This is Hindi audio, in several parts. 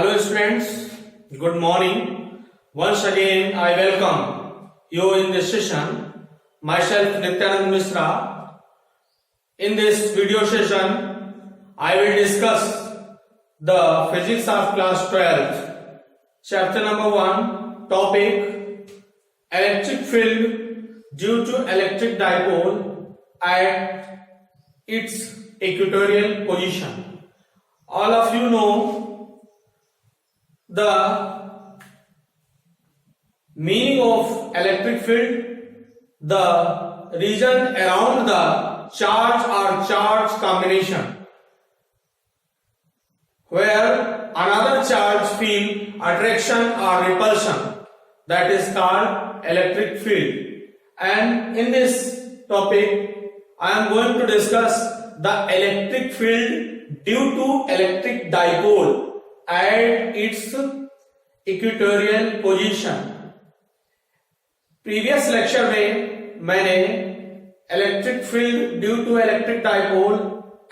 Hello students, good morning. Once again I welcome you in this session. Myself Nityanand Misra. In this video session I will discuss the physics of class 12th. Chapter number 1, topic electric field due to electric dipole at its equatorial position. All of you know the meaning of electric field, the region around the charge or charge combination where another charge feel attraction or repulsion, that is called electric field. And in this topic I am going to discuss the electric field due to electric dipole at its equatorial position. Previous lecture में मैंने electric field due to electric dipole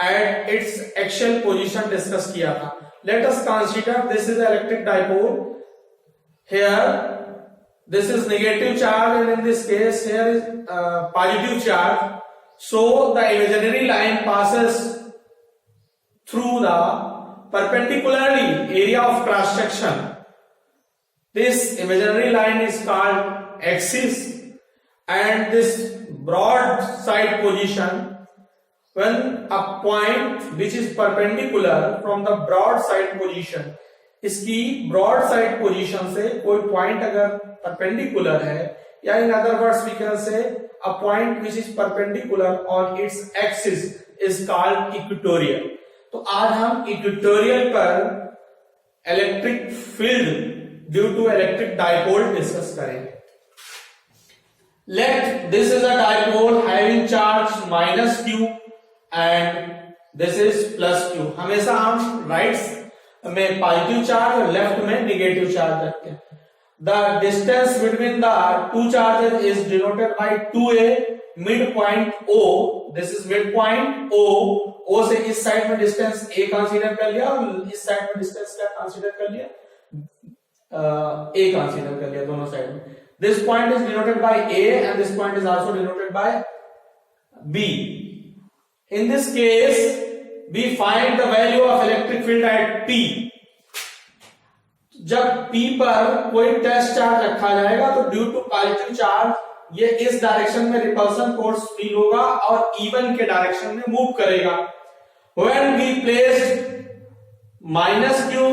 at its axial position discuss किया था. Let us consider this is electric dipole. Here this is negative charge and in this case here is positive charge. So the imaginary line passes through the perpendicularly area of cross section. This imaginary line is called axis, and this broad side position, when a point which is perpendicular from the broad side position, इसकी broad side position से कोई point अगर perpendicular है, या in other words we can say a point which is perpendicular on its axis is called equatorial. तो आज हम इक्वेटोरियल पर electric field due to electric dipole discuss करेंगे. Let this is a dipole having charge minus q and this is plus q. हमेशा हम राइट में पॉजिटिव चार्ज और लेफ्ट में नेगेटिव चार्ज रखते हैं. The distance between the two charges is denoted by 2a. Mid point O, this is mid point O से इस साइड में डिस्टेंस A कंसीडर कर लिया और इस साइड में डिस्टेंस क्या कंसीडर कर लिया, A कंसीडर कर लिया दोनों साइड में. This point is denoted by A and this point is also denoted by B. In this case we find the value of electric field at P. जब P पर कोई टेस्ट चार्ज रखा जाएगा तो ड्यू टू पॉजिटिव चार्ज ये इस डायरेक्शन में रिपल्सन फोर्स फील होगा और इवन के डायरेक्शन में मूव करेगा. When we placed minus q,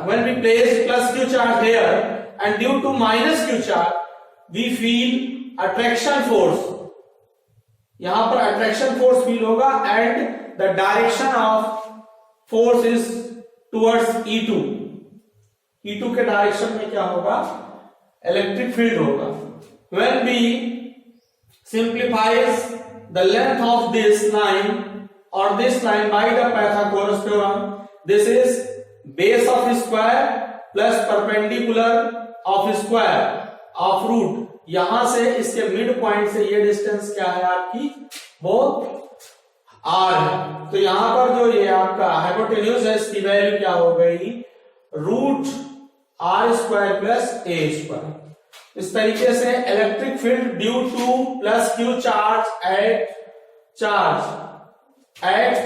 when we placed plus q charge here, and due to minus q charge, we feel attraction force. यहां पर attraction force feel होगा and the direction of force is towards E2. E2 के डायरेक्शन में क्या होगा, इलेक्ट्रिक फील्ड होगा. When we simplifies the length of this line or this line by the Pythagoras theorem, this is base of square plus perpendicular of square of root. यहां से इसके मिड पॉइंट से ये डिस्टेंस क्या है आपकी, वो r है. तो यहां पर जो ये आपका हाइपोटेन्यूज है इसकी वैल्यू क्या हो गई, root r square plus a square. इस तरीके से electric field due to plus Q charge at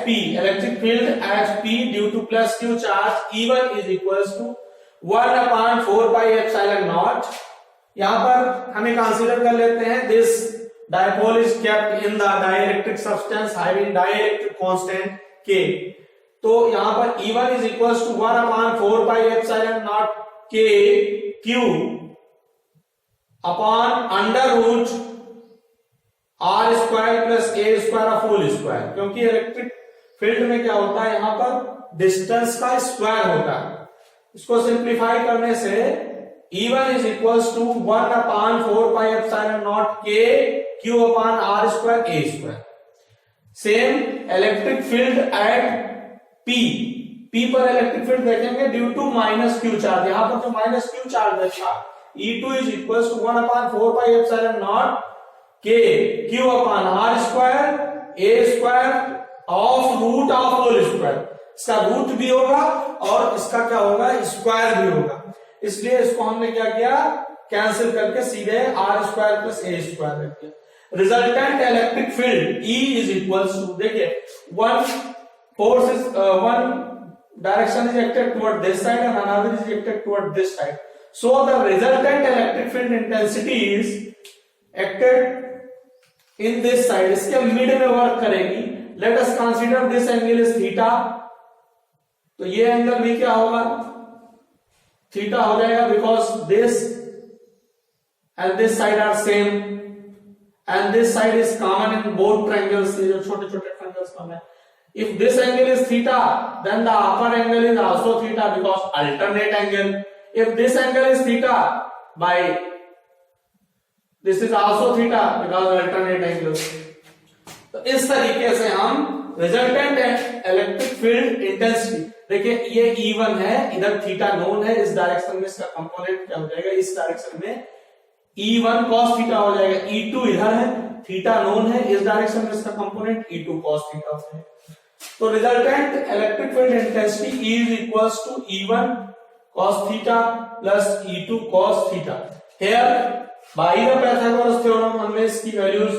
P, electric field at P due to plus Q charge E1 is equals to 1/4 pi epsilon naught. यहां पर हमें कंसीडर कर लेते हैं this dipole is kept in the dielectric substance having dielectric constant K. तो यहां पर E1 is equals to 1/4 pi epsilon naught K Q upon under root r square plus a square of whole square. क्योंकि इलेक्ट्रिक फील्ड में क्या होता है, यहां पर डिस्टेंस का स्क्वायर होता है. इसको सिंप्लीफाई करने से E1 is equals to 1/4 pi epsilon naught K Q upon r square a square. Same electric field at P पर इलेक्ट्रिक फील्ड देखेंगे due to minus Q charge. यहां पर जो माइनस क्यू चार्ज था E2 is equals to 1/4 pi epsilon naught K Q upon R square A square of root of whole square. इसका रूट भी होगा और इसका क्या होगा, स्क्वायर भी होगा। इसलिए इसको हमने क्या किया, कैंसिल करके सीधे r square plus a square रख दिया। Resultant electric field E is equal to, देखिए one force is one direction is acted toward this side and another is acted toward this side, so the resultant electric field intensity is acted in this side, इसके मिड में वर्क करेगी। Let us consider this angle is theta, तो ये एंगल भी क्या होगा, थीटा हो जाएगा, because this and this side are same and this side is common in both triangles, ये जो छोटे छोटे ट्रायंगल्स कॉमन है। If this angle is theta then the upper angle is also theta because alternate angle. If this angle is theta by this is also theta because alternate angle. तो इस तरीके से हम रिजल्टेंट इलेक्ट्रिक फील्ड इंटेंसिटी, देखिए ये E1 है, इधर थीटा नोन है, इस डायरेक्शन में इसका कंपोनेंट क्या हो जाएगा, इस डायरेक्शन में E1 cos थीटा हो जाएगा। E2 इधर है, थीटा नोन है, इस डायरेक्शन में इसका कंपोनेंट E2 cos थीटा हो जाएगा। तो resultant electric field intensity E is equals to E1 cos theta plus E2 cos theta। Here by the Pythagoras theorem हमने इसकी वैल्यूज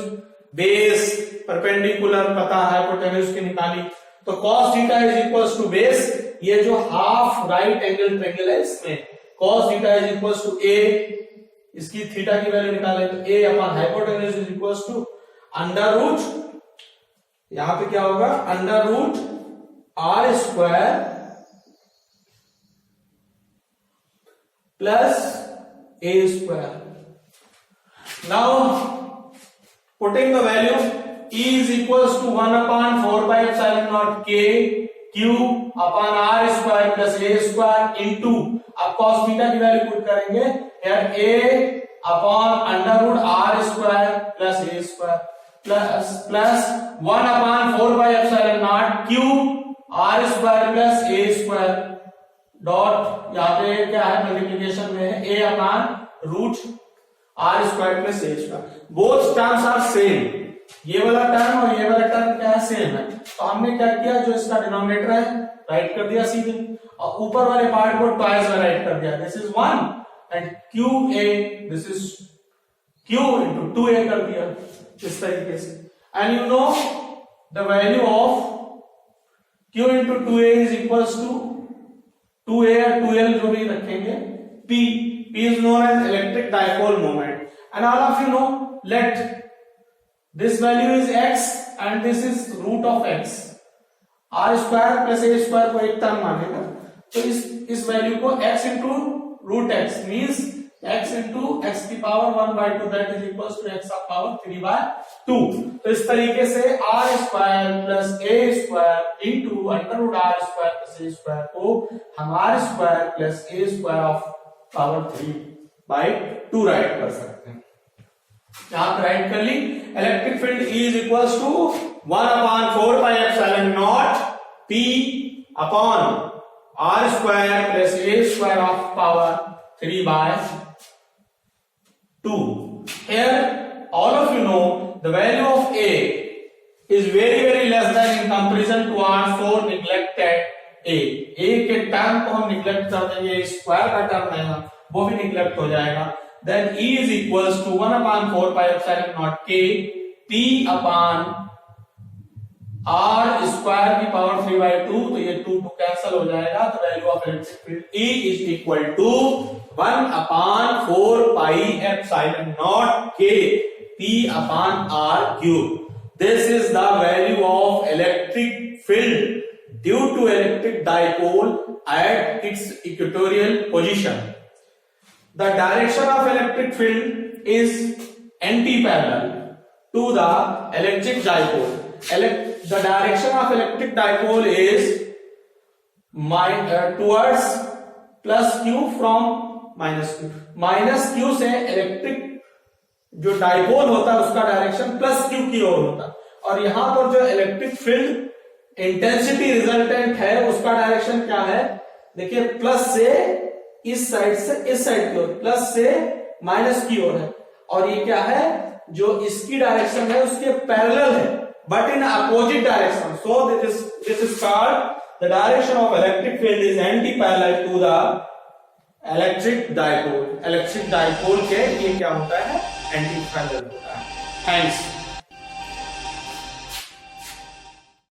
बेस, परपेंडिकुलर पता है, हाइपोटेन्यूज की निकाली। तो cos theta is equals to base, ये जो हाफ राइट एंगल ट्रायंगल है इसमें cos theta is equals to a, इसकी थीटा की वैल्यू निकाले तो a upon hypotenuse is equals to under root, यहां पे क्या होगा, under root r square plus a square. Now putting the value E is equals to 1 upon 4 pi epsilon naught k q upon r square plus a square into, अब cos theta की वैल्यू पुट करेंगे, here a upon under root r square plus a square plus 1 upon 4 pi epsilon naught q r square plus a square dot, यहाँ पे क्या है मल्टीप्लीकेशन में है, a upon root r square plus a square, both terms are same, ये वाला टर्म और ये वाला टर्म क्या है, सेम है। तो हमने क्या किया, जो इसका डिनोमिनेटर है राइट कर दिया सीधे, और ऊपर वाले पार्ट को ट्वाइस में राइट कर दिया, this is 1 and QA this is Q into 2A कर दिया इस तरीके से। And you know the value of Q into 2A is equals to 2A और 2L जो भी रखेंगे, P is known as electric dipole moment, and all of you know, let this value is x and this is root of x, r square plus a square को एक टर्म मानेगा, तो इस वैल्यू को x into root x means x into x की power 1/2 that is equals to x of power 3/2। तो इस तरीके से r square plus a square into under root r square plus a square को हम r square plus a square of power 3/2 write कर सकते हैं। यहां पर राइट कर ली, electric field E is equals to 1 upon 4 pi epsilon naught P upon r square plus a square of power 3/2। Here all of you know the value of A is very less than in comparison to R, so neglected A के टर्म को हम निगलेक्ट कर देंगे, स्क्वायर का टर्म रहेगा वो भी निगलेक्ट हो जाएगा। Then E is equals to 1 upon 4 pi epsilon naught k P upon R square की पावर 3/2, तो ये 2 कैंसिल हो जाएगा, तो value of electric field E is equal to 1 upon 4 pi epsilon naught k P upon R cube। This is the value of electric field due to electric dipole at its equatorial position. The direction of electric field is anti-parallel to the electric dipole. The direction of electric dipole is towards plus q from minus q. Minus q से इलेक्ट्रिक जो डाइपोल होता है उसका डायरेक्शन प्लस q की ओर होता है, और यहां पर जो इलेक्ट्रिक फील्ड इंटेंसिटी रिजल्टेंट है उसका डायरेक्शन क्या है, देखिए प्लस से इस साइड से इस साइड की ओर, प्लस से माइनस की ओर है, और ये क्या है, जो इसकी डायरेक्शन है उसके पैरेलल है but in opposite direction, so this is called the direction of electric field is anti-parallel to the electric dipole. Electric dipole के ये क्या होता है? एंटी पैरेलल होता है. Thanks.